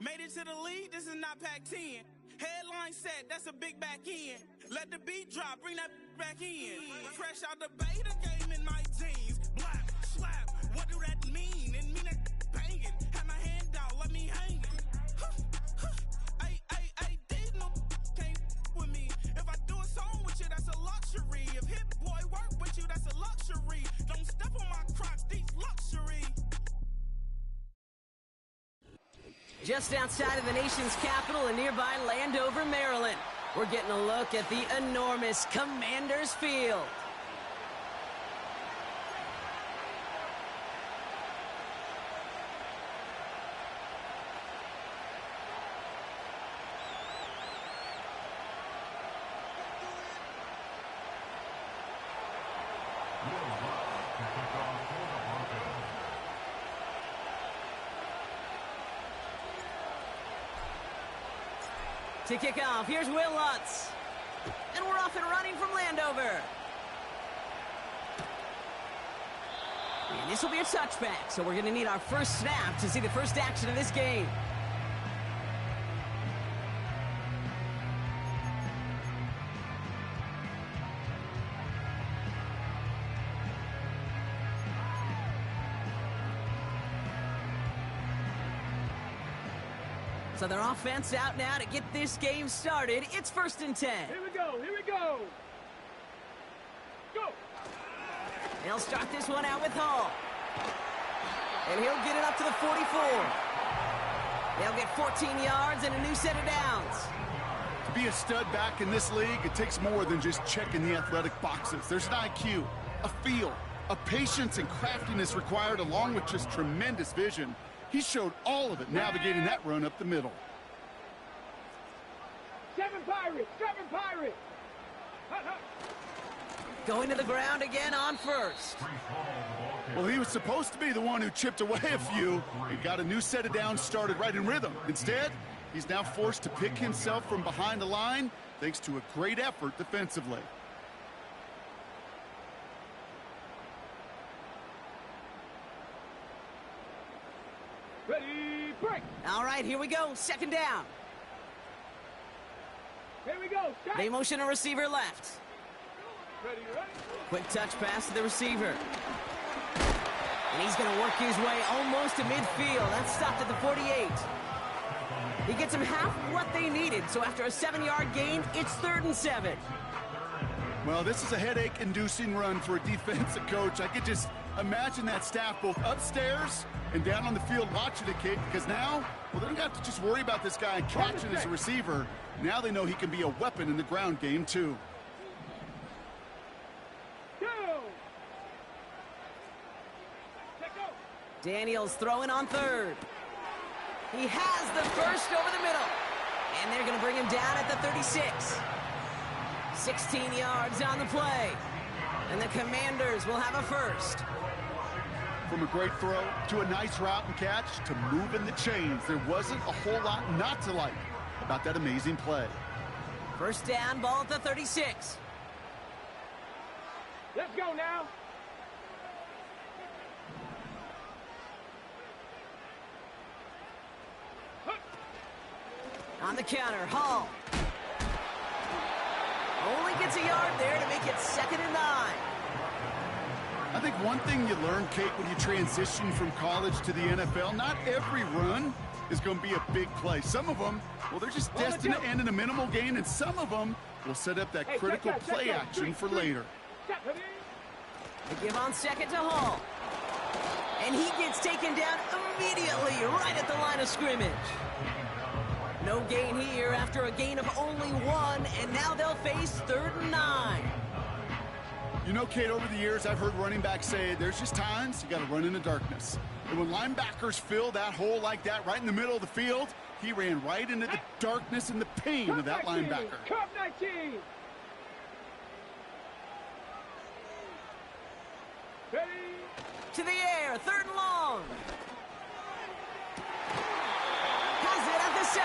Made it to the lead, this is not Pac-10. Headline set, that's a big back end. Let the beat drop, bring that back in. Fresh out the beta game in my jeans. Blap, slap, what do that mean? It mean that banging. Have my hand out, let me hang it. Ay, these no can't with me. If I do a song with you, that's a luxury. If Hit Boy work with you, that's a luxury. Don't step on my Crocs, these luxury. Just outside of the nation's capital in nearby Landover, Maryland, we're getting a look at the enormous Commanders Field. To kick off, here's Will Lutz. And we're off and running from Landover. And this will be a touchback, so we're going to need our first snap to see the first action of this game. So their offense out now to get this game started. It's 1st and 10. Here we go, here we go. Go. They'll start this one out with Hall. And he'll get it up to the 44. They'll get 14 yards and a new set of downs. To be a stud back in this league, it takes more than just checking the athletic boxes. There's an IQ, a feel, a patience and craftiness required along with just tremendous vision. He showed all of it navigating that run up the middle. 7 Pirates, 7 Pirates. Going to the ground again on first. Well, he was supposed to be the one who chipped away a few. He got a new set of downs started right in rhythm. Instead, he's now forced to pick himself from behind the line thanks to a great effort defensively. Ready, break. All right, here we go. 2nd down. Here we go. Stop. They motion a receiver left. Ready, ready. Quick touch pass to the receiver. And he's going to work his way almost to midfield. That's stopped at the 48. He gets him half what they needed. So after a 7-yard gain, it's 3rd and 7. Well, this is a headache-inducing run for a defensive coach. I could just imagine that staff both upstairs and down on the field watching it, Kate, because now, well, they don't have to just worry about this guy catching as a receiver. Now they know he can be a weapon in the ground game, too. Daniels throwing on 3rd. He has the first over the middle. And they're going to bring him down at the 36. 16 yards on the play. And the Commanders will have a first. From a great throw to a nice route and catch to moving the chains, there wasn't a whole lot not to like about that amazing play. First down, ball at the 36. Let's go now. On the counter, Hall. Only gets a yard there to make it 2nd and 9. I think one thing you learn, Kate, when you transition from college to the NFL, not every run is going to be a big play. Some of them, well, they're just destined to end in a minimal gain, and some of them will set up that critical play action for later. They give on 2nd to Hall. And he gets taken down immediately right at the line of scrimmage. No gain here after a gain of only 1, and now they'll face 3rd and 9. You know, Kate, over the years, I've heard running backs say there's just times you got to run in the darkness. And when linebackers fill that hole like that right in the middle of the field, he ran right into the darkness and the pain of that linebacker. Cup 19. Ready. To the air, 3rd and long. Has it at the 7.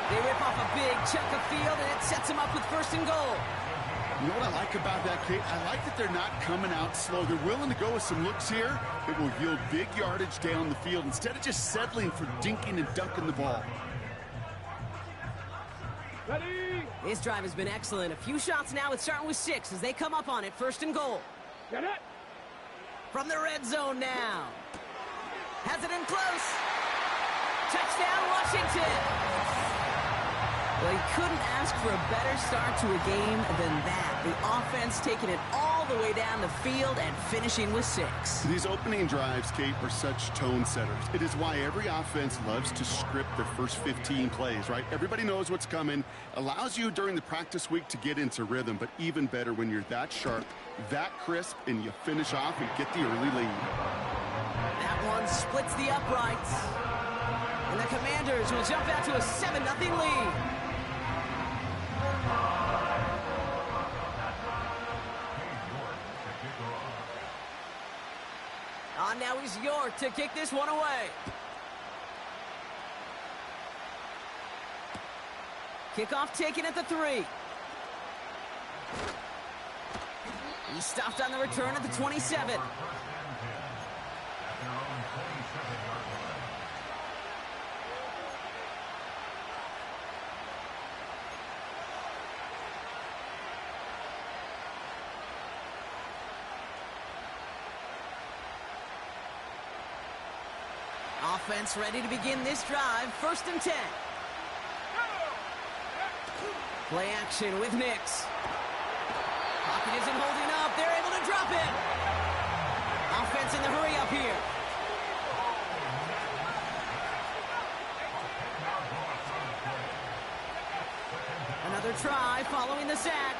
They rip off a big chunk of field, and it sets him up with 1st and goal. You know what I like about that, Kate? I like that they're not coming out slow. They're willing to go with some looks here that will yield big yardage down the field instead of just settling for dinking and dunking the ball. Ready? This drive has been excellent. A few shots now. It's starting with 6 as they come up on it. 1st and goal. Get it. From the red zone now. Has it in close. Touchdown, Washington. Well, he couldn't ask for a better start to a game than that. The offense taking it all the way down the field and finishing with 6. These opening drives, Kate, are such tone setters. It is why every offense loves to script their first 15 plays, right? Everybody knows what's coming. Allows you during the practice week to get into rhythm, but even better when you're that sharp, that crisp, and you finish off and get the early lead. That one splits the uprights. And the Commanders will jump out to a 7-0 lead. Now he's York to kick this one away. Kickoff taken at the 3. He stopped on the return at the 27. Offense ready to begin this drive. 1st and 10. Play action with Nix. Pocket isn't holding up. They're able to drop it. Offense in the hurry up here. Another try following the sack.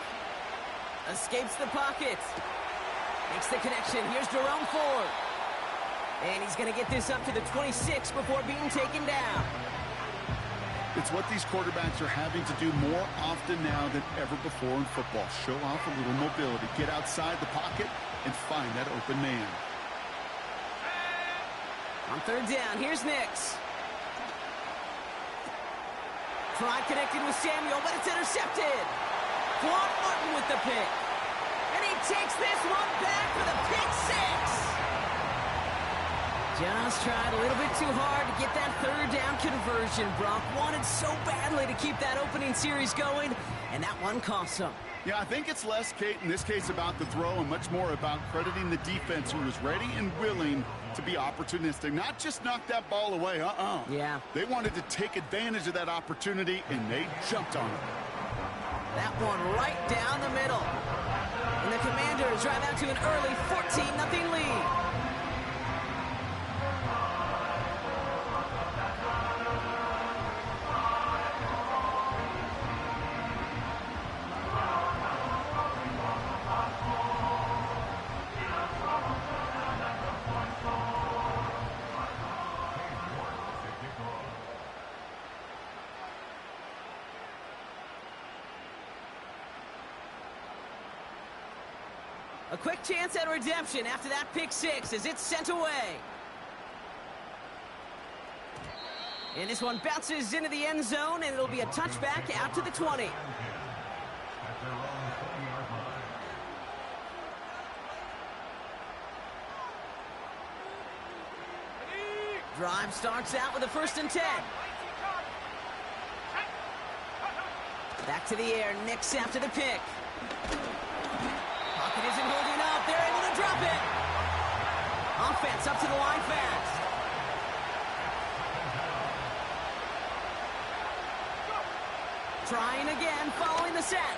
Escapes the pocket. Makes the connection. Here's Jerome Ford. And he's going to get this up to the 26 before being taken down. It's what these quarterbacks are having to do more often now than ever before in football. Show off a little mobility. Get outside the pocket and find that open man. On 3rd down, here's Nix. Try connecting with Samuel, but it's intercepted. Quan Martin with the pick. And he takes this one back for the pick 6. Just tried a little bit too hard to get that 3rd down conversion. Brock wanted so badly to keep that opening series going, and that one cost him. Yeah, I think it's less, Kate, in this case about the throw and much more about crediting the defense who was ready and willing to be opportunistic. Not just knock that ball away, Yeah. They wanted to take advantage of that opportunity, and they jumped on it. That one right down the middle. And the Commanders drive out to an early 14-0 lead. A quick chance at redemption after that pick 6 as it's sent away. And this one bounces into the end zone, and it'll be a touchback out to the 20. Drive starts out with a 1st and 10. Back to the air, Nix after the pick. Pocket isn't holding up. They're able to drop it. Offense up to the line fast. Trying again following the sack.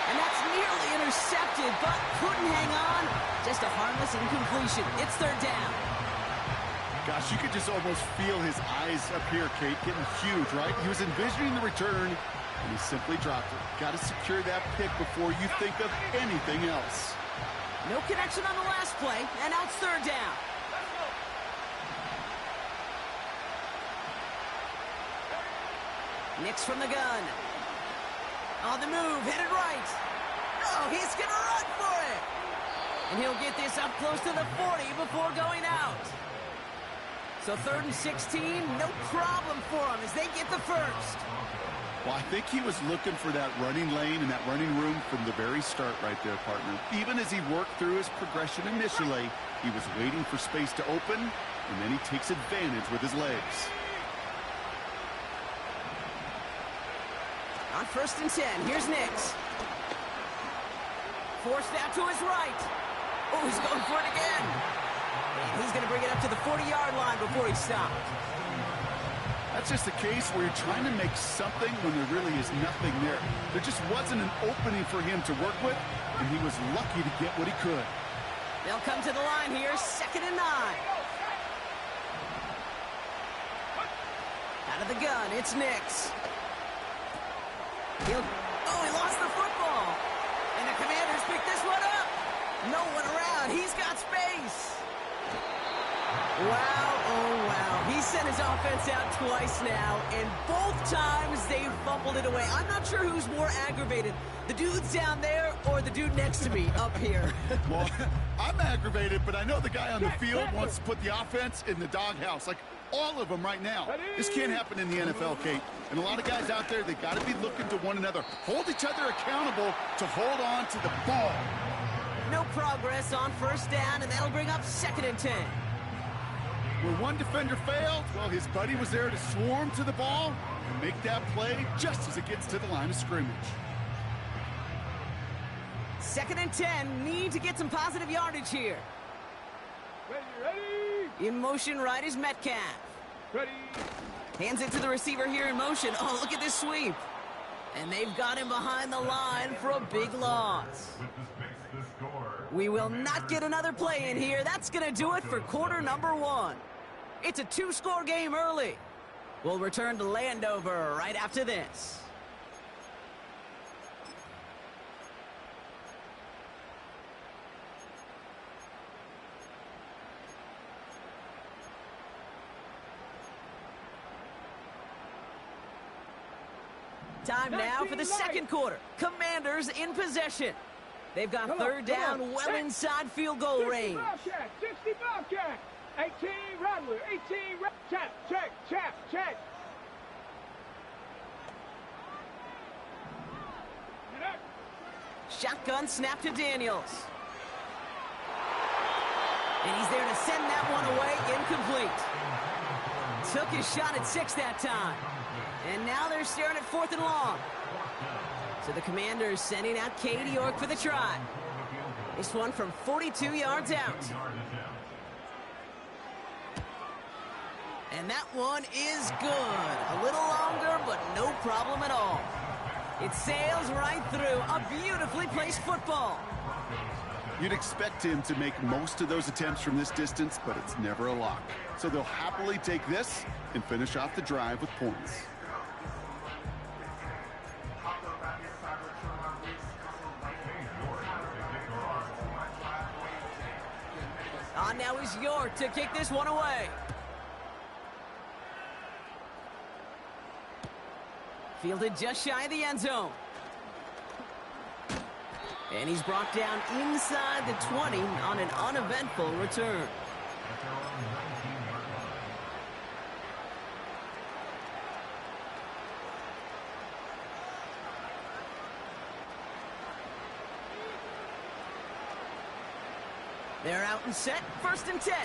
And that's nearly intercepted, but couldn't hang on. Just a harmless incompletion. It's 3rd down. Gosh, you could just almost feel his eyes up here, Kate, getting huge, right? He was envisioning the return, and he simply dropped it. Got to secure that pick before you think of anything else. No connection on the last play, and now it's 3rd down. Nix from the gun. On the move, headed right. Oh, he's going to run for it. And he'll get this up close to the 40 before going out. So 3rd and 16, no problem for him as they get the first. Well, I think he was looking for that running lane and that running room from the very start right there, partner. Even as he worked through his progression initially, he was waiting for space to open, and then he takes advantage with his legs. On 1st and 10, here's Ncaa. Forced out to his right. Oh, he's going for it again. And he's going to bring it up to the 40-yard line before he stopped. That's just a case where you're trying to make something when there really is nothing there. There just wasn't an opening for him to work with, and he was lucky to get what he could. They'll come to the line here, 2nd and 9. Out of the gun, it's Ncaa. He lost the football. And the Commanders pick this one up. No one around. He's got space. Wow, oh wow. He sent his offense out twice now, and both times they fumbled it away. I'm not sure who's more aggravated, the dudes down there or the dude next to me up here. Well, I'm aggravated, but I know the guy on the field wants to put the offense in the doghouse, like all of them right now. This can't happen in the NFL, Kate. And a lot of guys out there, they got to be looking to one another. Hold each other accountable to hold on to the ball. No progress on 1st down, and that'll bring up 2nd and 10. Where one defender failed, well, his buddy was there to swarm to the ball and make that play just as it gets to the line of scrimmage. 2nd and 10, need to get some positive yardage here. Ready? In motion right is Ncaa. Ready? Hands it to the receiver here in motion. Oh, look at this sweep. And they've got him behind the line for a big loss. We will not get another play in here. That's going to do it for quarter number 1. It's a 2-score game early. We'll return to Landover right after this. Time now for the 2nd quarter. Commanders in possession. They've got 3rd down well inside field goal range. 60 Bobcat. 18 Rattler. 18 Tap. Check. Shotgun snap to Daniels. And he's there to send that one away. Incomplete. Took his shot at 6 that time. And now they're staring at 4th and long. So the Commanders sending out Katie York for the try. This one from 42 yards out. And that one is good. A little longer, but no problem at all. It sails right through. A beautifully placed football. You'd expect him to make most of those attempts from this distance, but it's never a lock. So they'll happily take this and finish off the drive with points. On now is York to kick this one away. Fielded just shy of the end zone. And he's brought down inside the 20 on an uneventful return. They're out and set, 1st and 10.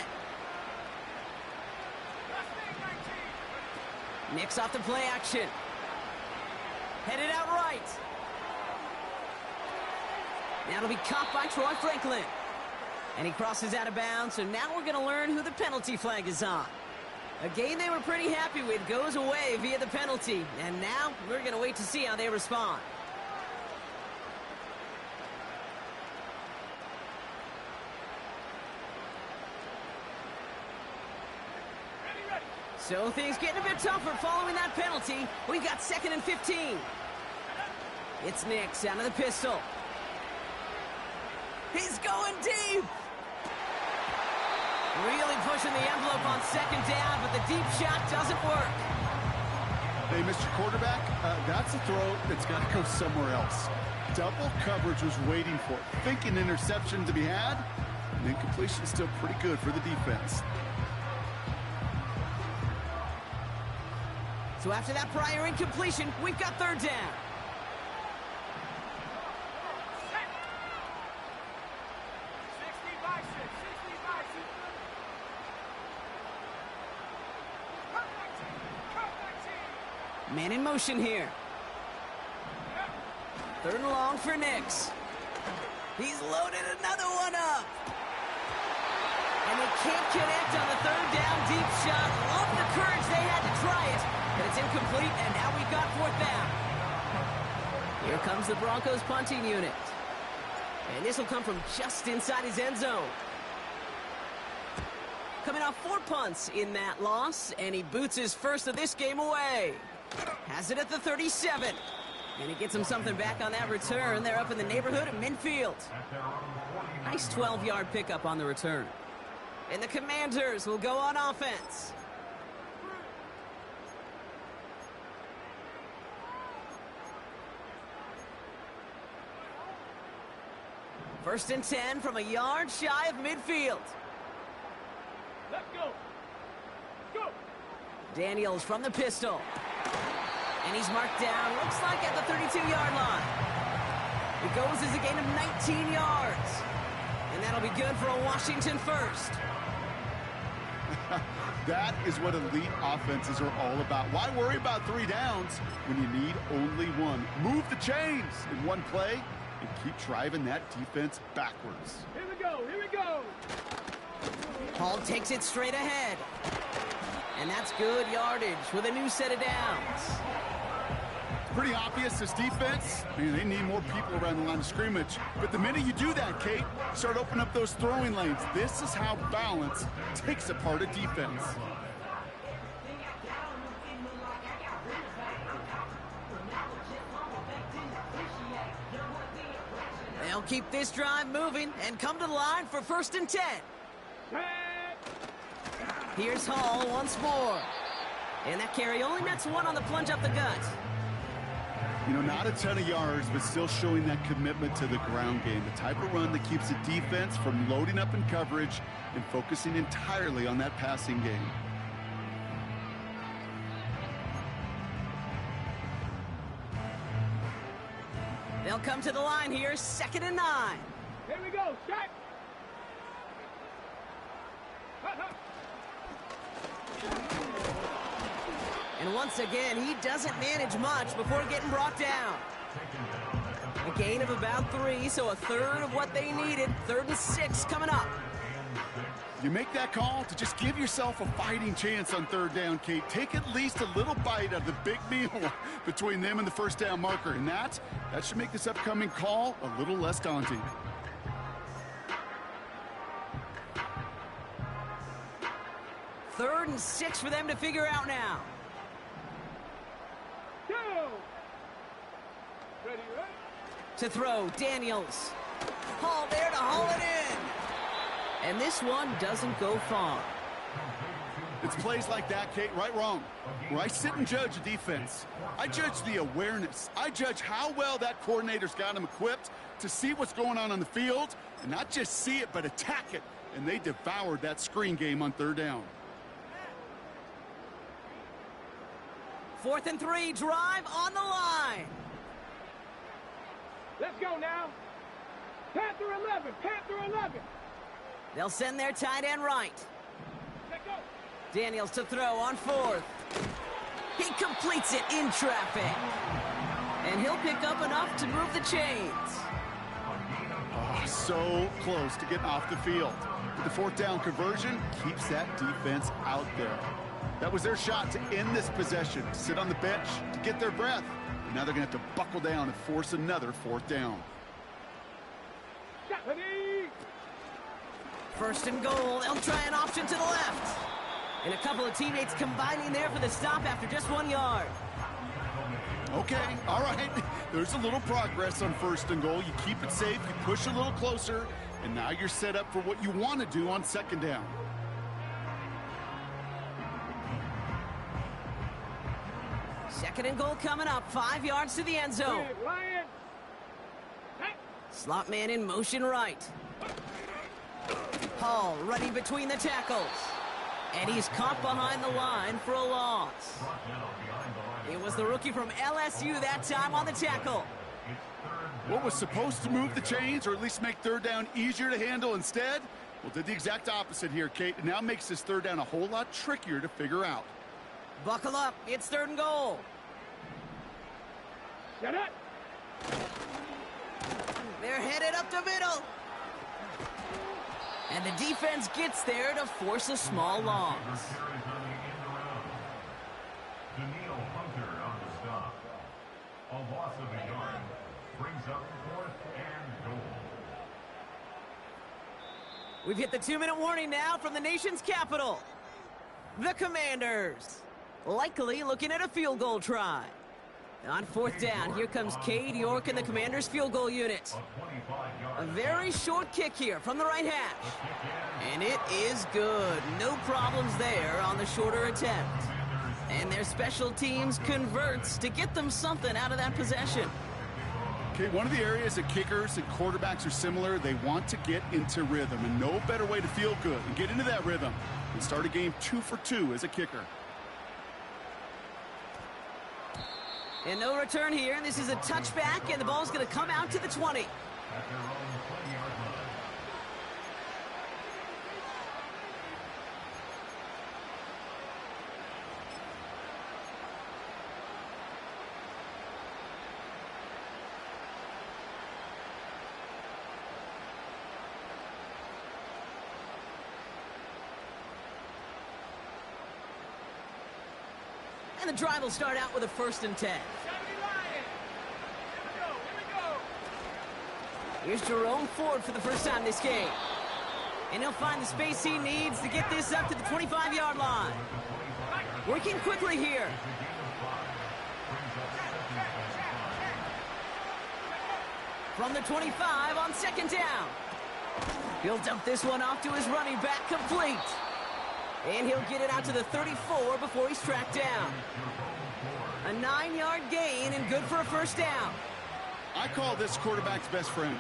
Nicks off the play action. Headed out right. That'll be caught by Troy Franklin. And he crosses out of bounds, so now we're going to learn who the penalty flag is on. A game they were pretty happy with goes away via the penalty. And now we're going to wait to see how they respond. So things getting a bit tougher following that penalty. We've got 2nd and 15. It's Nicks out of the pistol. He's going deep. Really pushing the envelope on 2nd down, but the deep shot doesn't work. Hey, Mr. Quarterback, that's a throw that's got to go somewhere else. Double coverage was waiting for it. Thinking interception to be had, and incompletion still pretty good for the defense. So after that prior incompletion, we've got third down. Man in motion here. Third and long for Ncaa. He's loaded another one up. And they can't connect on the third down deep shot. Love the courage they had to try it. But it's incomplete, and now we've got fourth down. Here comes the Broncos punting unit. And this will come from just inside his end zone. Coming off 4 punts in that loss, and he boots his first of this game away. Has it at the 37. And he gets him something back on that return. They're up in the neighborhood of midfield. Nice 12-yard pickup on the return. And the Commanders will go on offense. First and 10 from a yard shy of midfield. Let's go. Go. Daniels from the pistol. And he's marked down, looks like at the 32-yard line. It goes as a gain of 19 yards. And that'll be good for a Washington first. That is what elite offenses are all about. Why worry about 3 downs when you need only one? Move the chains in one play and keep driving that defense backwards. Here we go. Here we go. Hall takes it straight ahead. And that's good yardage with a new set of downs. Pretty obvious, this defense, man, they need more people around the line of scrimmage. But the minute you do that, Kate, start opening up those throwing lanes. This is how balance takes apart a defense. They'll keep this drive moving and come to the line for first and 10. Here's Hall once more. And that carry only nets 1 on the plunge up the gut. You know, not a ton of yards, but still showing that commitment to the ground game. The type of run that keeps the defense from loading up in coverage and focusing entirely on that passing game. They'll come to the line here, 2nd and 9. Here we go. Shot. And once again, he doesn't manage much before getting brought down. A gain of about 3, so a third of what they needed. 3rd and 6 coming up. You make that call to just give yourself a fighting chance on 3rd down, Kate. Take at least a little bite of the big meal between them and the first down marker. And that should make this upcoming call a little less daunting. Third and 6 for them to figure out now. Go. Ready, ready. To throw, Daniels. Hall there to haul it in. And this one doesn't go far. It's plays like that, Kate, right, wrong, where I sit and judge a defense. I judge the awareness. I judge how well that coordinator's got him equipped to see what's going on the field, and not just see it, but attack it. And they devoured that screen game on 3rd down. 4th and 3, drive on the line. Let's go now. Panther 11. Panther 11. They'll send their tight end right. Let's go. Daniels to throw on 4th. He completes it in traffic. And he'll pick up enough to move the chains. Oh, so close to getting off the field. But the 4th down conversion keeps that defense out there. That was their shot to end this possession, sit on the bench to get their breath. And now they're going to have to buckle down and force another 4th down. Ready. 1st and goal. They'll try an option to the left. And a couple of teammates combining there for the stop after just 1 yard. Okay, all right. There's a little progress on 1st and goal. You keep it safe, you push a little closer, and now you're set up for what you want to do on 2nd down. Second and goal coming up, 5 yards to the end zone. Ryan. Slot man in motion right. Hall running between the tackles. And he's caught behind the line for a loss. It was the rookie from LSU that time on the tackle. What was supposed to move the chains or at least make third down easier to handle instead? Well, did the exact opposite here, Kate. It now makes this third down a whole lot trickier to figure out. Buckle up. It's 3rd and goal. Get it. They're headed up the middle. And the defense gets there to force a small loss. A loss of a yard brings up 4th and goal. We've hit the 2-minute warning now from the nation's capital. The Commanders likely looking at a field goal try. On 4th down, here comes Cade York and the Commanders field goal unit. A very short kick here from the right hash. And it is good. No problems there on the shorter attempt. And their special teams converts to get them something out of that possession. Okay, one of the areas that kickers and quarterbacks are similar, they want to get into rhythm. And no better way to feel good and get into that rhythm and start a game 2 for 2 as a kicker. And no return here. This is a touchback, and the ball's going to come out to the 20. At their own 20-yard line. And the drive will start out with a 1st and 10. Here's Jerome Ford for the first time this game. And he'll find the space he needs to get this up to the 25-yard line. Working quickly here. From the 25 on 2nd down. He'll dump this one off to his running back, complete. And he'll get it out to the 34 before he's tracked down. A 9-yard gain and good for a 1st down. I call this quarterback's best friend.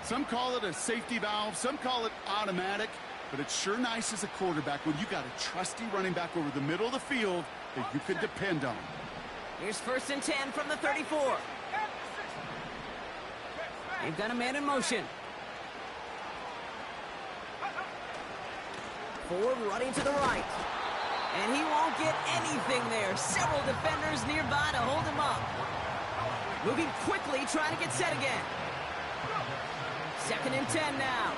Some call it a safety valve, some call it automatic, but it's sure nice as a quarterback when you got a trusty running back over the middle of the field that you can depend on. Here's 1st and 10 from the 34. They've got a man in motion. Ford running to the right. And he won't get anything there. Several defenders nearby to hold him up. Moving quickly, trying to get set again. 2nd and 10 now.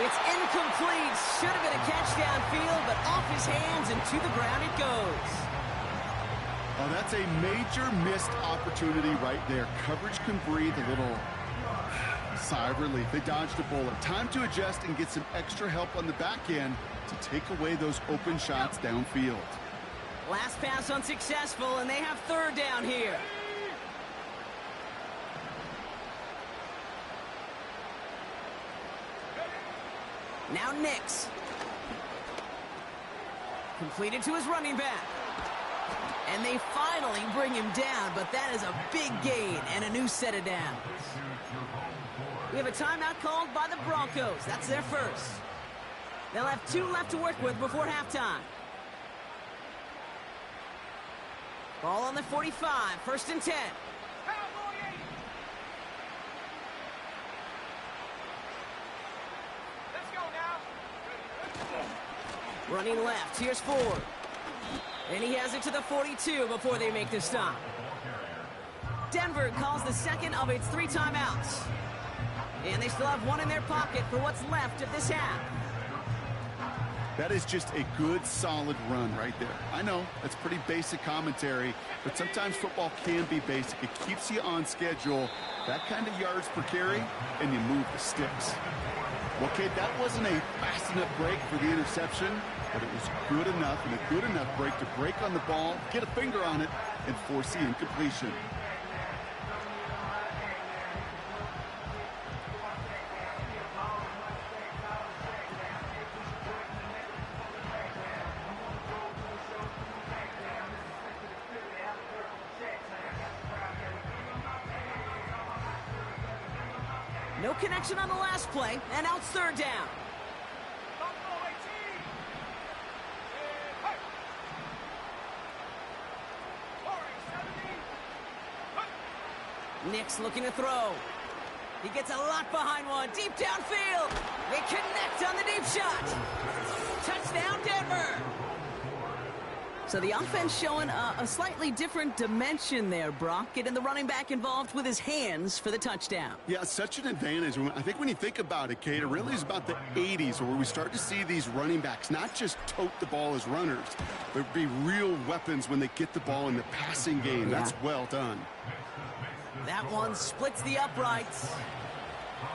It's incomplete. Should have been a catch downfield, but off his hands and to the ground it goes. Oh, that's a major missed opportunity right there. Coverage can breathe a little sigh of relief. They dodged a bullet. Time to adjust and get some extra help on the back end to take away those open shots downfield. Last pass unsuccessful, and they have 3rd down here. Now Nix. Completed to his running back. And they finally bring him down, but that is a big gain and a new set of downs. We have a timeout called by the Broncos. That's their first. They'll have 2 left to work with before halftime. Ball on the 45, 1st and 10. Let's go now. Running left, here's Ford. And he has it to the 42 before they make the stop. Denver calls the second of its 3 timeouts. And they still have 1 in their pocket for what's left of this half. That is just a good, solid run right there. I know, that's pretty basic commentary, but sometimes football can be basic. It keeps you on schedule, that kind of yards per carry, and you move the sticks. Well, Kate, that wasn't a fast enough break for the interception, but it was good enough and a good enough break to break on the ball, get a finger on it, and force the incompletion. No connection on the last play, and now it's 3rd down. Nick's looking to throw. He gets a lot behind one. Deep downfield. They connect on the deep shot. Touchdown, Denver. So the offense showing a slightly different dimension there, Brock. Getting the running back involved with his hands for the touchdoand. Yeah, such an advantage. I think when you think about it, Kate, it really is about the 80s where we start to see these running backs not just tote the ball as runners, but be real weapons when they get the ball in the passing game. That's well done. That one splits the uprights.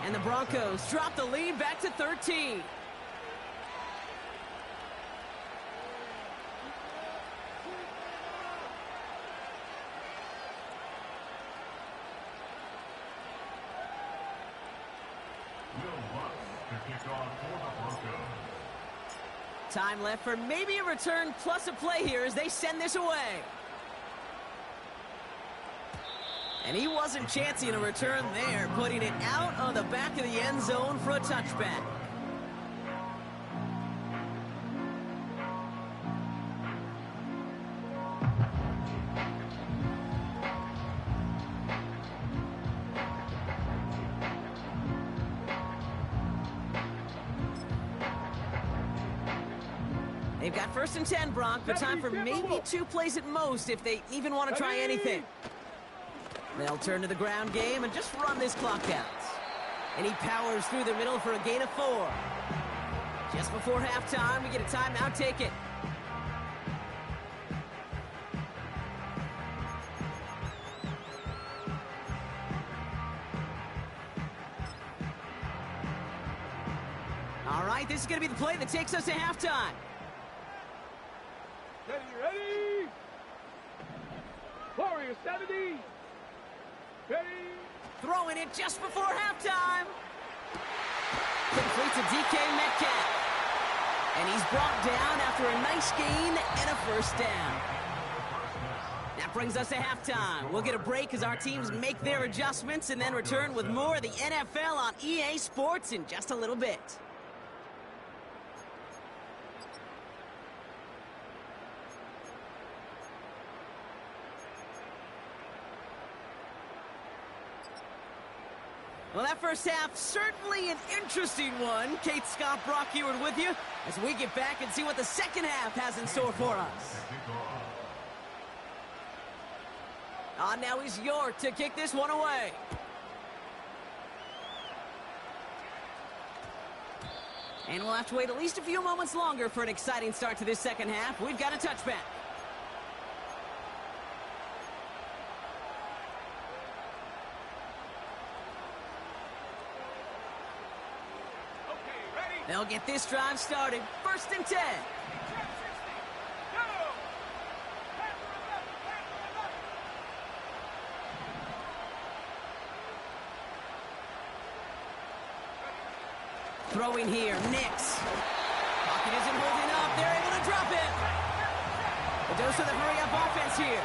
And the Broncos drop the lead back to 13. Time left for maybe a return plus a play here as they send this away. And he wasn't chancing a return there, putting it out of the back of the end zone for a touchback. They've got 1st and 10, Brock, but time for maybe 2 plays at most if they even want to try anything. They'll turn to the ground game and just run this clock out. And he powers through the middle for a gain of 4. Just before halftime, we get a timeout. Take it. All right, this is going to be the play that takes us to halftime. Ready? Warrior 70. Ready? Throwing it just before halftime. Complete to DK Metcalf. And he's brought down after a nice gain and a 1st down. That brings us to halftime. We'll get a break as our teams make their adjustments and then return with more of the NFL on EA Sports in just a little bit. Well, that first half, certainly an interesting one. Kate, Scott, Brock Eward with you as we get back and see what the second half has in store for us. Now he's York to kick this one away. And we'll have to wait at least a few moments longer for an exciting start to this second half. We've got a touchback. They'll get this drive started. 1st and 10. Throwing here, Nix. Pocket isn't holding up. They're able to drop it. A dose of the hurry-up offense here.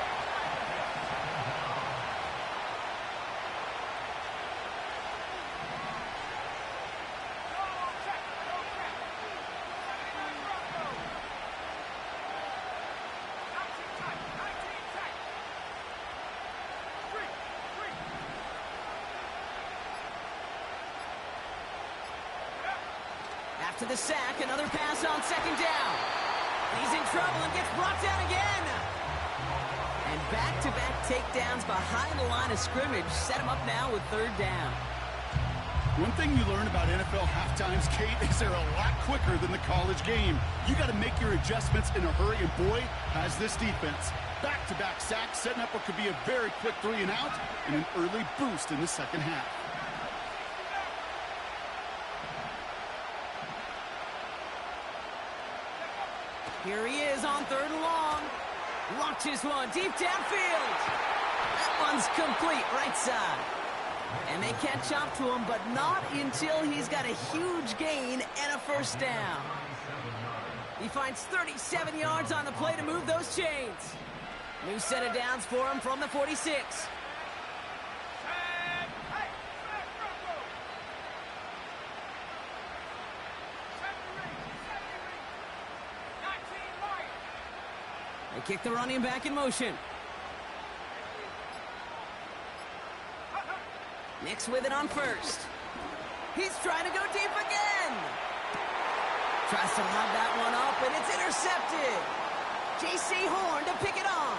After the sack, another pass on 2nd down. He's in trouble and gets brought down again. And back-to-back takedowns behind the line of scrimmage set him up now with 3rd down. One thing you learn about NFL halftimes, Kate, is they're a lot quicker than the college game. You got to make your adjustments in a hurry, and boy, has this defense. Back-to-back sacks, setting up what could be a very quick 3 and out, and an early boost in the second half. Here he is on 3rd and long. Launches one deep downfield. That one's complete right side. And they catch up to him, but not until he's got a huge gain and a 1st down. He finds 37 yards on the play to move those chains. New set of downs for him from the 46. They kick the running back in motion. Nix with it on first. He's trying to go deep again. Tries to lob that one up, and it's intercepted. J.C. Horn to pick it off.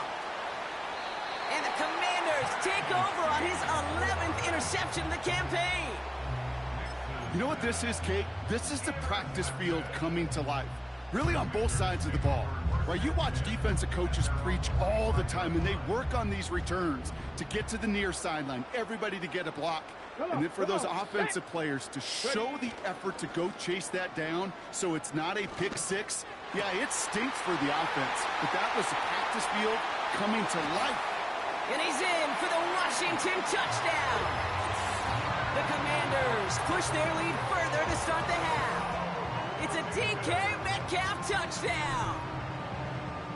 And the Commanders take over on his 11th interception of the campaign. You know what this is, Kate? This is the practice field coming to life. Really on both sides of the ball. Right, you watch defensive coaches preach all the time, and they work on these returns to get to the near sideline, everybody to get a block. And then for those offensive players to show the effort to go chase that down so it's not a pick six, yeah, it stinks for the offense. But that was the practice field coming to life. And he's in for the Washington touchdown. The Commanders push their lead further to start the half. It's a DK Metcalf touchdown.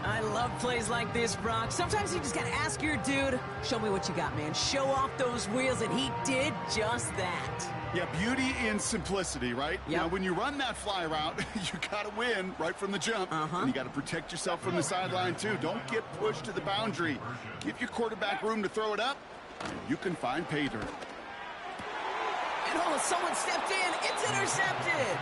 I love plays like this, Brock. Sometimes you just got to ask your dude, show me what you got, man. Show off those wheels, and he did just that. Yeah, beauty in simplicity, right? Yep. Now, when you run that fly route, you got to win right from the jump. And you got to protect yourself from the sideline, too. Don't get pushed to the boundary. Give your quarterback room to throw it up, and you can find pay dirt. And oh, someone stepped in. It's intercepted.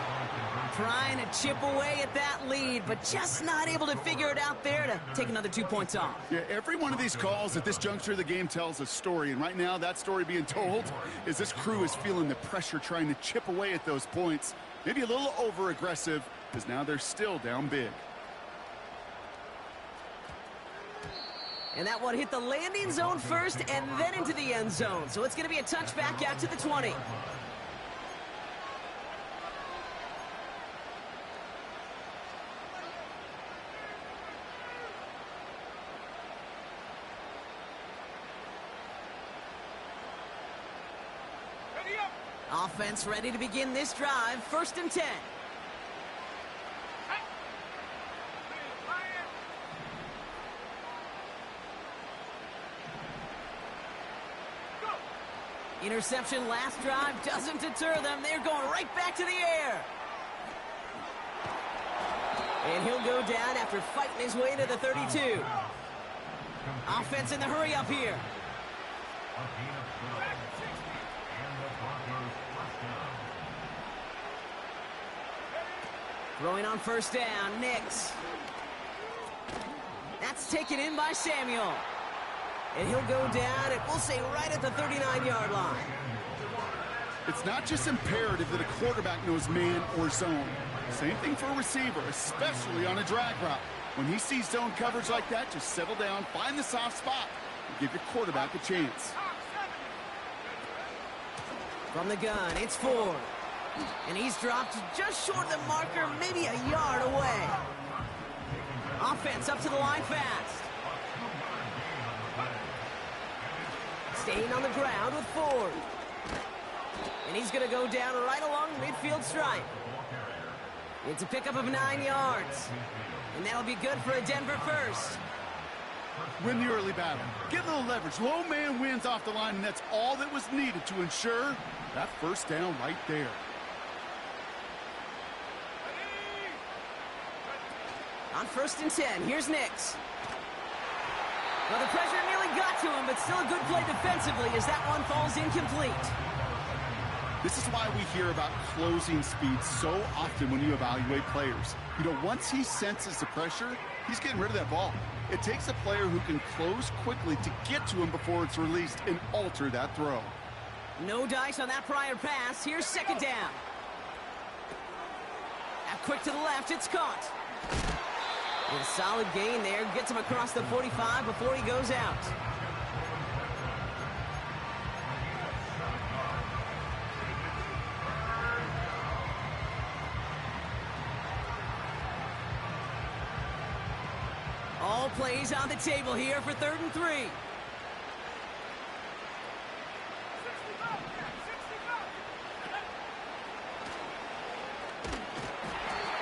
Trying to chip away at that lead, but just not able to figure it out there to take another 2 points off. Yeah, every one of these calls at this juncture of the game tells a story, and right now that story being told is this crew is feeling the pressure trying to chip away at those points. Maybe a little over-aggressive, because now they're still down big. And that one hit the landing zone first and then into the end zone. So it's going to be a touchback out to the 20. Offense ready to begin this drive. 1st and 10. Interception last drive doesn't deter them. They're going right back to the air. And he'll go down after fighting his way to the 32. Offense in the hurry up here. Throwing on 1st down, Nix. That's taken in by Samuel. And he'll go down, and we'll say right at the 39-yard line. It's not just imperative that a quarterback knows man or zone. Same thing for a receiver, especially on a drag route. When he sees zone coverage like that, just settle down, find the soft spot, and give your quarterback a chance. From the gun, it's Ford. And he's dropped just short of the marker, maybe a yard away. Offense up to the line fast. Staying on the ground with Ford. And he's going to go down right along the midfield stripe. It's a pickup of 9 yards. And that'll be good for a Denver first. Win the early battle. Get a little leverage. Low man wins off the line, and that's all that was needed to ensure that 1st down right there. On 1st and 10, here's Nix. Well, the pressure nearly got to him, but still a good play defensively as that one falls incomplete. This is why we hear about closing speed so often when you evaluate players. You know, once he senses the pressure, he's getting rid of that ball. It takes a player who can close quickly to get to him before it's released and alter that throw. No dice on that prior pass. Here's 2nd down. Now quick to the left, it's caught. And a solid gain there. Gets him across the 45 before he goes out. All plays on the table here for 3rd and 3.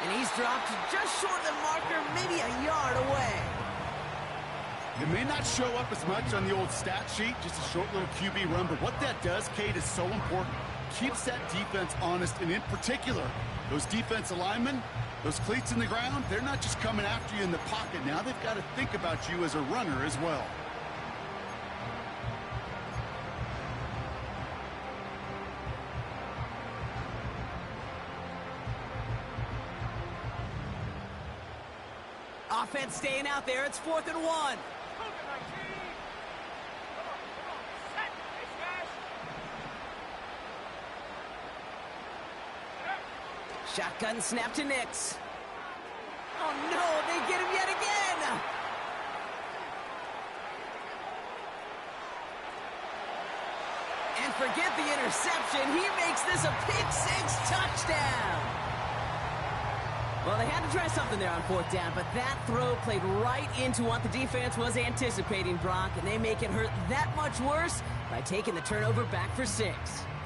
And he's dropped just short of the marker, maybe a yard away. It may not show up as much on the old stat sheet, just a short little QB run, but what that does, Kate, is so important. Keeps that defense honest, and in particular, those defensive linemen, those cleats in the ground, they're not just coming after you in the pocket. Now they've got to think about you as a runner as well. Offense staying out there. It's 4th and 1. Shotgun snap to Ncaa. Oh no, they get him yet again! And forget the interception, he makes this a pick-6 touchdown! Well, they had to try something there on 4th down, but that throw played right into what the defense was anticipating, Brock, and they make it hurt that much worse by taking the turnover back for 6.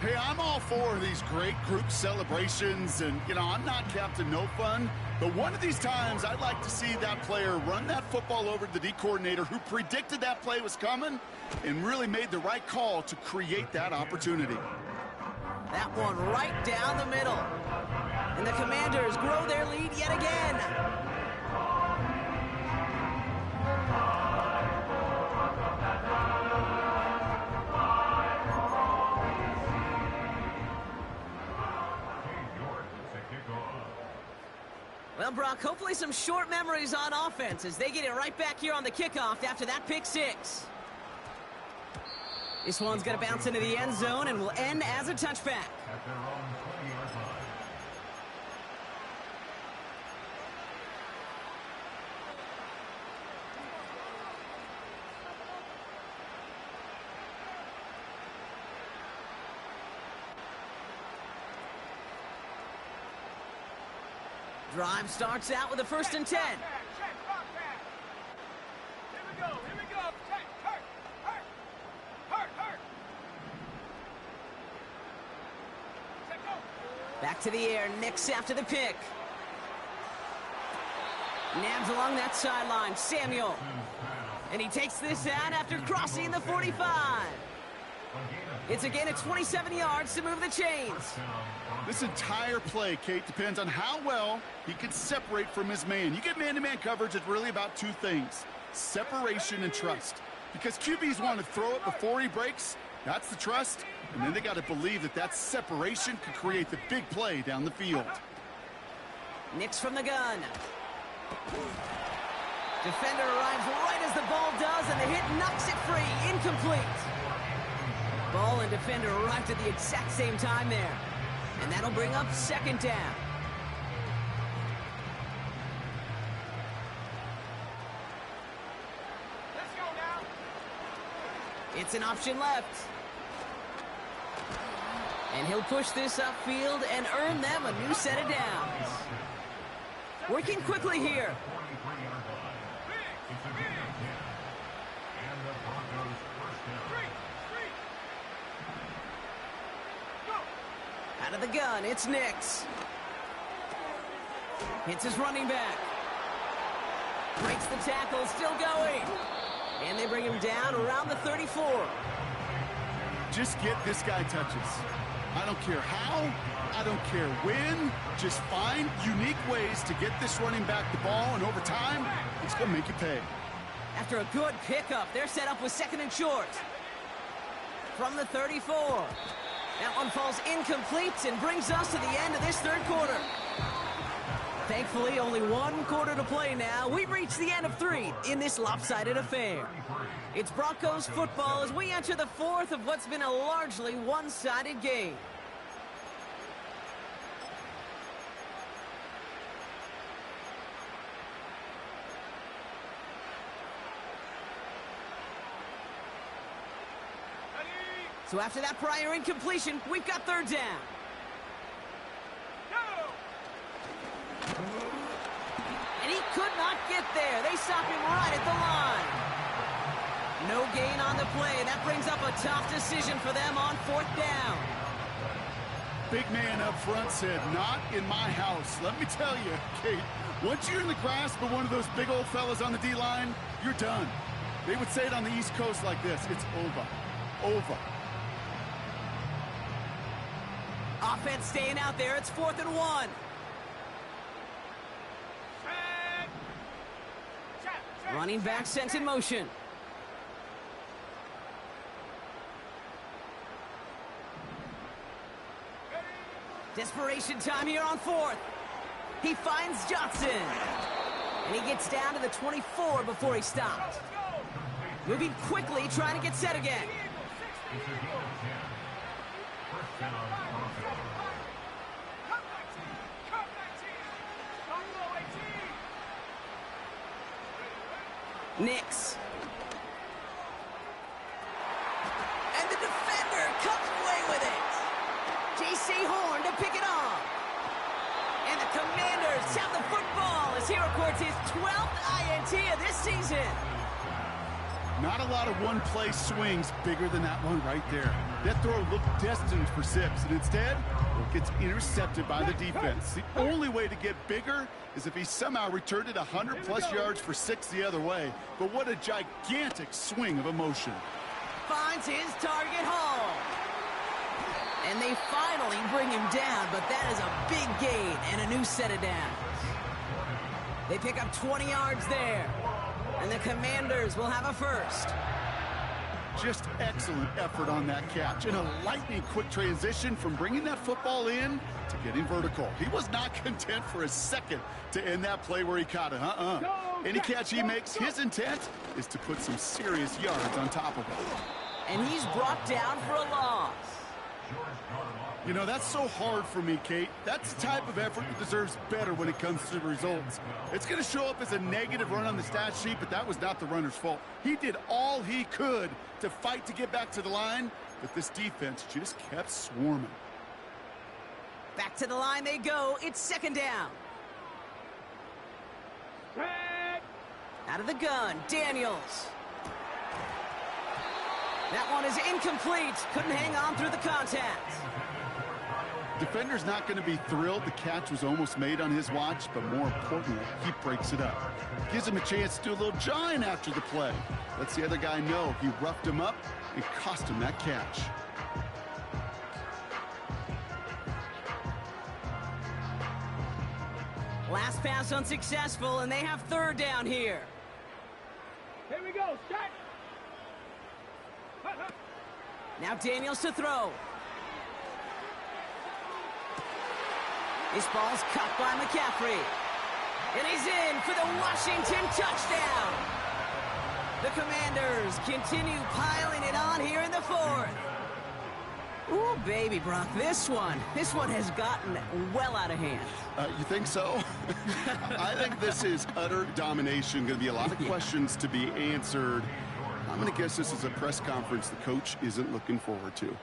Hey, I'm all for these great group celebrations, and, I'm not Captain No Fun, but one of these times I'd like to see that player run that football over to the D coordinator who predicted that play was coming and really made the right call to create that opportunity. That one right down the middle. And the Commanders grow their lead yet again. Well, Brock, hopefully some short memories on offense as they get it right back here on the kickoff after that pick-6. This one's going to bounce into the end zone and will end as a touchback. At their own 20-yard line. Drive starts out with a 1st and 10. Here we go. Check. Hurt. Check, go. Back to the air. Ncaa after the pick. Nabs along that sideline. Samuel. And he takes this out after crossing the 45. It's a gain of 27 yards to move the chains. This entire play, Kate, depends on how well he can separate from his man. You get man-to-man coverage, it's really about two things: separation and trust. Because QBs want to throw it before he breaks, that's the trust, and then they got to believe that that separation could create the big play down the field. Ncaa from the gun. Defender arrives right as the ball does, and the hit knocks it free. Incomplete. Ball and defender arrived at the exact same time there. And that'll bring up 2nd down. Let's go now. It's an option left. And he'll push this upfield and earn them a new set of downs. Working quickly here. 43-yard line. It's a gain of 10. And the Broncos first down. Out of the gun, it's Ncaa. Hits his running back. Breaks the tackle, still going. And they bring him down around the 34. Just get this guy touches. I don't care how, I don't care when. Just find unique ways to get this running back the ball, and over time, it's going to make you pay. After a good pickup, they're set up with 2nd and short. From the 34. That one falls incomplete and brings us to the end of this 3rd quarter. Thankfully, only 1 quarter to play now. We've reached the end of 3 in this lopsided affair. It's Broncos football as we enter the 4th of what's been a largely one-sided game. So after that prior incompletion, we've got 3rd down. Go. And he could not get there. They stop him right at the line. No gain on the play. That brings up a tough decision for them on 4th down. Big man up front said, "Not in my house." Let me tell you, Kate, once you're in the grasp of one of those big old fellas on the D-line, you're done. They would say it on the East Coast like this: it's over. Offense staying out there. It's 4th and 1. Check. Running back sent in motion. Desperation time here on 4th. He finds Johnson. And he gets down to the 24 before he stopped. Moving quickly, trying to get set again. It's a gain of 10. First down, Broncos. Nix. And the defender comes away with it. J.C. Horn to pick it off. And the Commanders have the football as he records his 12th INT of this season. Not a lot of one-play swings bigger than that one right there. That throw looked destined for 6, and instead, it gets intercepted by the defense. The only way to get bigger is if he somehow returned it 100-plus yards for 6 the other way. But what a gigantic swing of emotion. Finds his target Hall. And they finally bring him down, but that is a big gain and a new set of downs. They pick up 20 yards there. And the Commanders will have a first. Just excellent effort on that catch. And a lightning-quick transition from bringing that football in to getting vertical. He was not content for a second to end that play where he caught it. Any catch he makes, his intent is to put some serious yards on top of it. And he's brought down for a loss. You know, that's so hard for me, Kate. That's the type of effort that deserves better when it comes to the results. It's going to show up as a negative run on the stat sheet, but that was not the runner's fault. He did all he could to fight to get back to the line, but this defense just kept swarming. Back to the line they go. It's second down. Out of the gun, Daniels. That one is incomplete. Couldn't hang on through the contact. Defender's not going to be thrilled the catch was almost made on his watch, but more importantly, he breaks it up. Gives him a chance to do a little jawing after the play. Lets the other guy know he roughed him up and cost him that catch. Last pass unsuccessful, and they have third down here. Here we go, start. Now Daniels to throw. This ball's cut by McCaffrey. And he's in for the Washington touchdown. The Commanders continue piling it on here in the fourth. Ooh, baby, Brock, this one has gotten well out of hand. You think so? I think this is utter domination. Going to be a lot of questions to be answered. I'm going to guess this is a press conference the coach isn't looking forward to.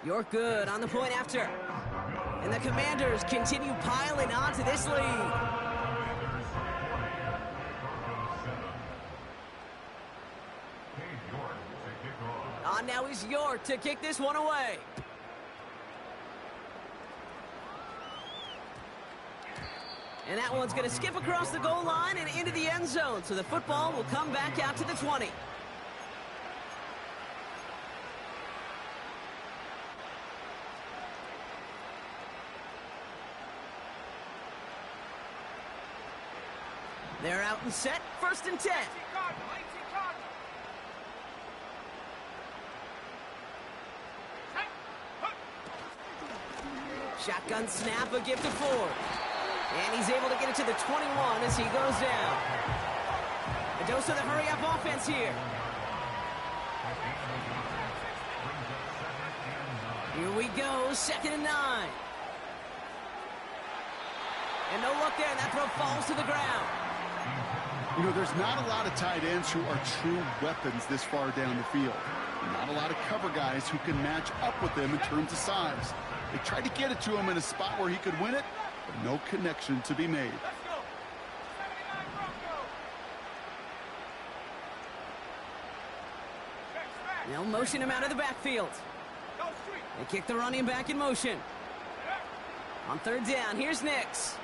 You're good on the point after. And the Commanders continue piling on to this lead. On now is York to kick this one away. And that one's going to skip across the goal line and into the end zone. So the football will come back out to the 20. They're out and set, 1st and 10. Shotgun snap, a gift to Ford. And he's able to get it to the 21 as he goes down. A dose of the hurry-up offense here. Here we go, 2nd and 9. And no look there, and that throw falls to the ground. You know, there's not a lot of tight ends who are true weapons this far down the field. Not a lot of cover guys who can match up with them in terms of size. They tried to get it to him in a spot where he could win it, but no connection to be made. They'll motion him out of the backfield. They kick the running back in motion. On 3rd down, here's Nix.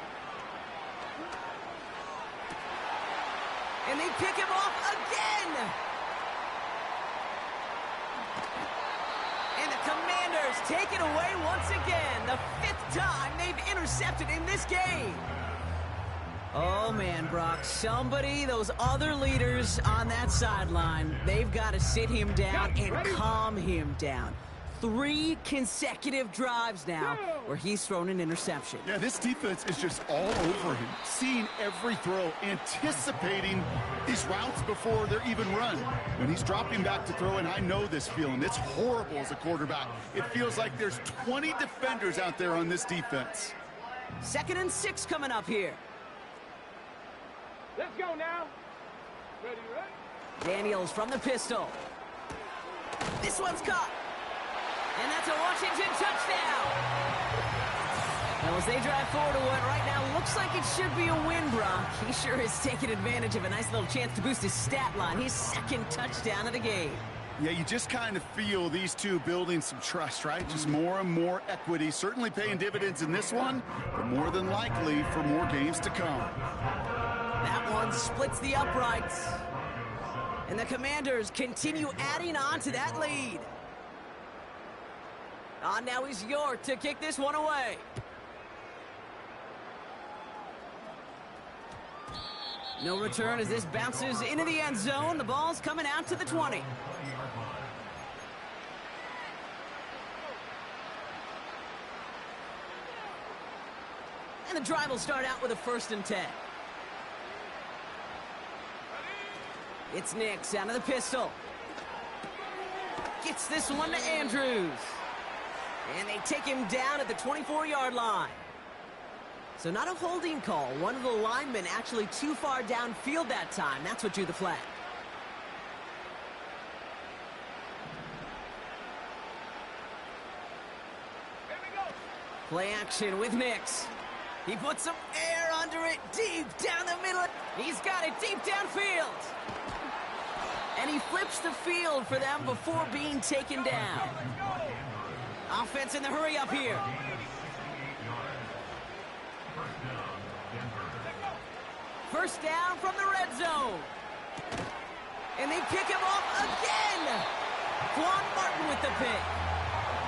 And they pick him off again. And the Commanders take it away once again. The 5th time they've intercepted in this game. Oh, man, Brock, somebody, those other leaders on that sideline, they've got to sit him down and calm him down. 3 consecutive drives now where he's thrown an interception. Yeah, this defense is just all over him, seeing every throw, anticipating these routes before they're even run. When he's dropping back to throw, and I know this feeling, it's horrible as a quarterback. It feels like there's 20 defenders out there on this defense. 2nd and 6 coming up here. Let's go now. Ready, ready? Daniels from the pistol. This one's caught. And that's a Washington touchdown. Now as they drive forward to what right now looks like it should be a win, Brock. He sure has taken advantage of a nice little chance to boost his stat line. His 2nd touchdown of the game. Yeah, you just kind of feel these two building some trust, right? Just more and more equity. Certainly paying dividends in this one, but more than likely for more games to come. That one splits the uprights. And the Commanders continue adding on to that lead. Now he's York to kick this one away. No return as this bounces into the end zone. The ball's coming out to the 20. And the drive will start out with a 1st and 10. It's Ncaa out of the pistol. Gets this one to Andrews. And they take him down at the 24-yard line. So not a holding call. One of the linemen actually too far downfield that time. That's what drew the flag. Here we go. Play action with Ncaa. He puts some air under it deep down the middle. He's got it deep downfield. And he flips the field for them before being taken down. Offense in the hurry up here. First down from the red zone. And they pick him off again. Quan Martin with the pick.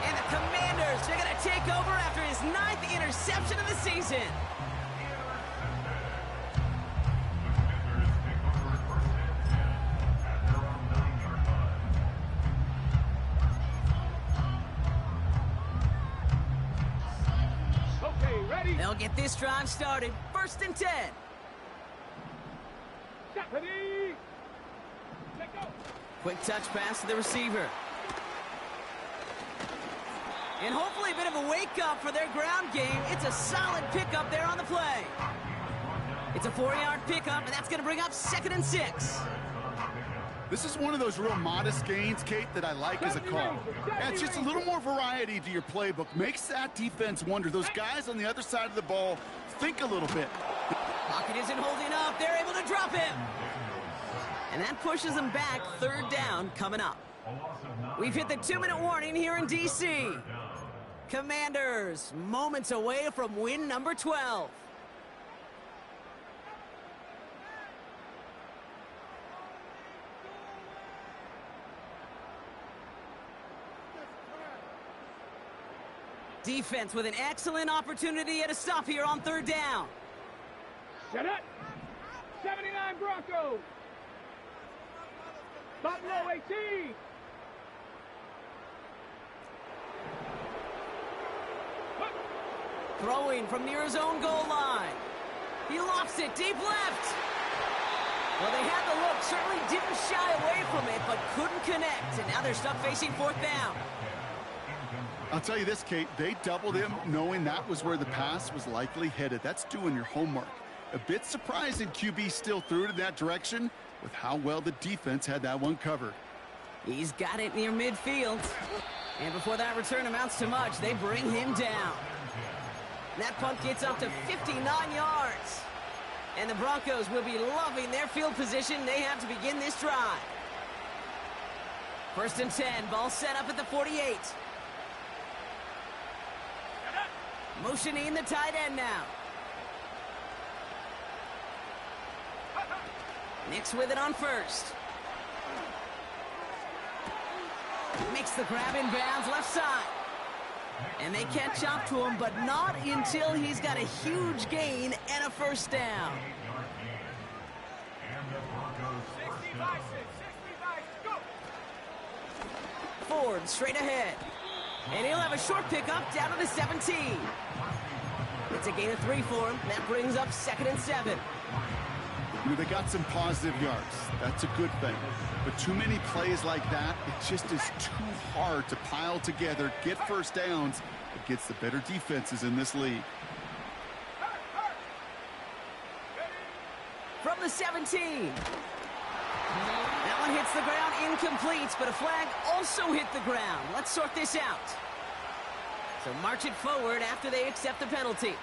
And the Commanders are going to take over after his 9th interception of the season. Okay, ready? They'll get this drive started. 1st and 10. Ready? Let go. Quick touch pass to the receiver. And hopefully a bit of a wake-up for their ground game. It's a solid pickup there on the play. It's a 4-yard pickup, and that's going to bring up 2nd and 6. This is one of those real modest gains, Kate, that I like as a call. Yeah, it's just a little more variety to your playbook. Makes that defense wonder. Those guys on the other side of the ball think a little bit. Pocket isn't holding up. They're able to drop him. And that pushes them back. 3rd down coming up. We've hit the 2-minute warning here in D.C. Commanders, moments away from win number 12. Defense with an excellent opportunity at a stop here on 3rd down. Set it. 79 Broncos. Buffalo 18. Throwing from near his own goal line. He lofts it deep left. Well, they had the look, certainly didn't shy away from it, but couldn't connect. And now they're stuck facing 4th down. I'll tell you this, Kate, they doubled him knowing that was where the pass was likely headed. That's doing your homework. A bit surprising QB still threw it in that direction with how well the defense had that one covered. He's got it near midfield. And before that return amounts to much, they bring him down. That punt gets up to 59 yards. And the Broncos will be loving their field position they have to begin this drive. 1st and 10, ball set up at the 48. Motioning the tight end now. Nicks with it on 1st. Makes the grab in bounds left side. And they catch up to him, but not until he's got a huge gain and a 1st down. Ford straight ahead. And he'll have a short pickup down to the 17. It's a gain of 3 for him. That brings up 2nd and 7. You know, they got some positive yards. That's a good thing. But too many plays like that, it just is too hard to pile together, get first downs against the better defenses in this league. From the 17. That one hits the ground, incomplete, but a flag also hit the ground. Let's sort this out. So march it forward after they accept the penalty.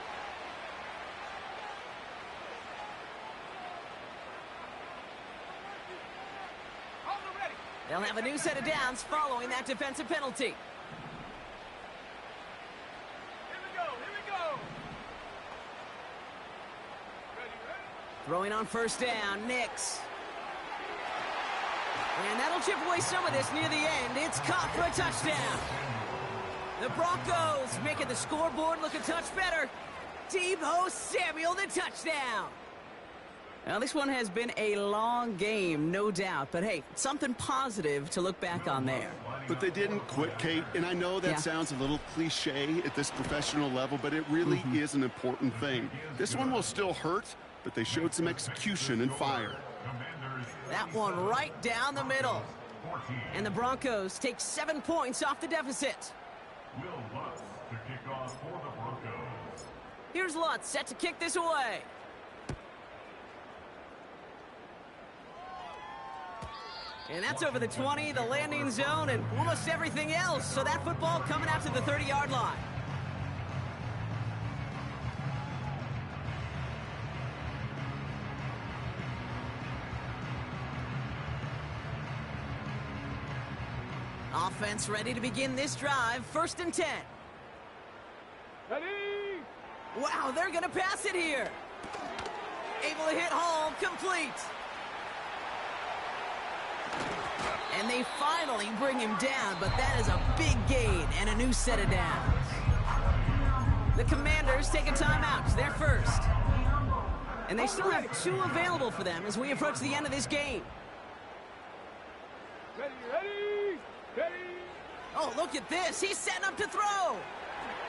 They'll have a new set of downs following that defensive penalty. Here we go. Ready? Throwing on first down, Nix. And that'll chip away some of this near the end. It's caught for a touchdown. The Broncos making the scoreboard look a touch better. Deebo Samuel, the touchdown. Now, this one has been a long game, no doubt. But, hey, something positive to look back on there. But they didn't quit, Kate. And I know that sounds a little cliche at this professional level, but it really is an important thing. This one will still hurt, but they showed some execution and fire. That one right down the middle. And the Broncos take 7 points off the deficit. Will Lutz to kick off for the Broncos. Here's Lutz set to kick this away. And that's over the 20, the landing zone, and almost everything else. So that football coming out to the 30-yard line. Offense ready to begin this drive. 1st and 10. Ready? Wow, they're going to pass it here. Able to hit home, complete. And they finally bring him down, but that is a big gain and a new set of downs. The Commanders take a timeout. They're first. And they still have 2 available for them as we approach the end of this game. Ready? Oh, look at this. He's setting up to throw.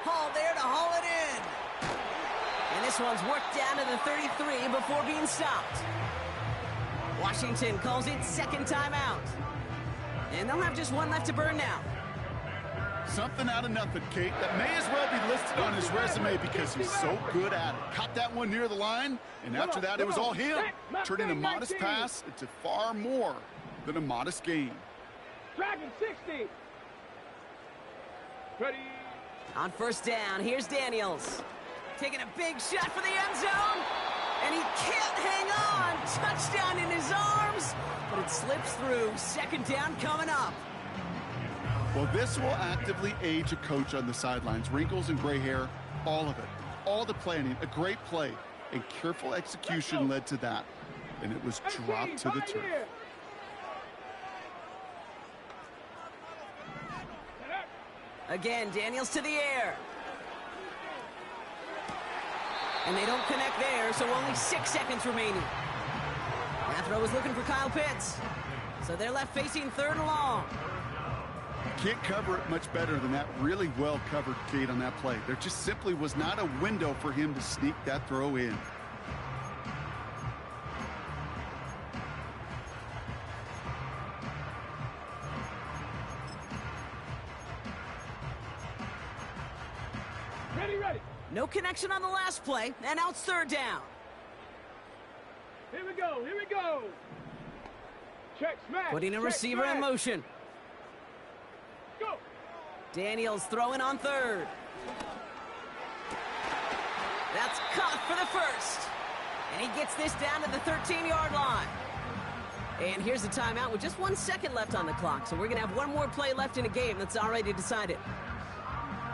Hall there to haul it in. And this one's worked down to the 33 before being stopped. Washington calls it 2nd timeout. And they'll have just 1 left to burn now. Something out of nothing, Kate. That may as well be listed on his resume because he's so good at it. Caught that one near the line, and after that, it was all him. Turning a modest pass into far more than a modest gain. Dragon 60. Ready? On first down, here's Daniels. Taking a big shot for the end zone. And he can't hang on. Touchdown in his arms. But it slips through. 2nd down coming up. Well, this will actively age a coach on the sidelines. Wrinkles and gray hair, all of it. All the planning, a great play, and careful execution led to that. And it was dropped to the turf. Again, Daniels to the air. And they don't connect there, so only 6 seconds remaining. That throw was looking for Kyle Pitts. So they're left facing 3rd and long. Can't cover it much better than that really well-covered Kate on that play. There just simply was not a window for him to sneak that throw in. Ready. No connection on the last play, and now it's 3rd down. Here we go. Check smash. Putting a receiver in motion. Go. Daniels throwing on 3rd. That's caught for the 1st. And he gets this down to the 13-yard line. And here's the timeout with just 1 second left on the clock. So we're going to have 1 more play left in a game that's already decided.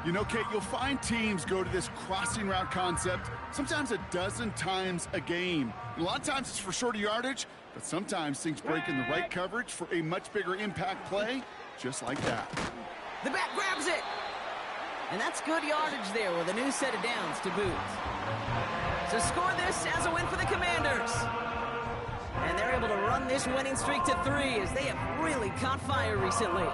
You know, Kate, you'll find teams go to this crossing route concept sometimes a dozen times a game. And a lot of times it's for shorter yardage, but sometimes things break in the right coverage for a much bigger impact play, just like that. The back grabs it. And that's good yardage there with a new set of downs to boot. So score this as a win for the Commanders. And they're able to run this winning streak to 3 as they have really caught fire recently.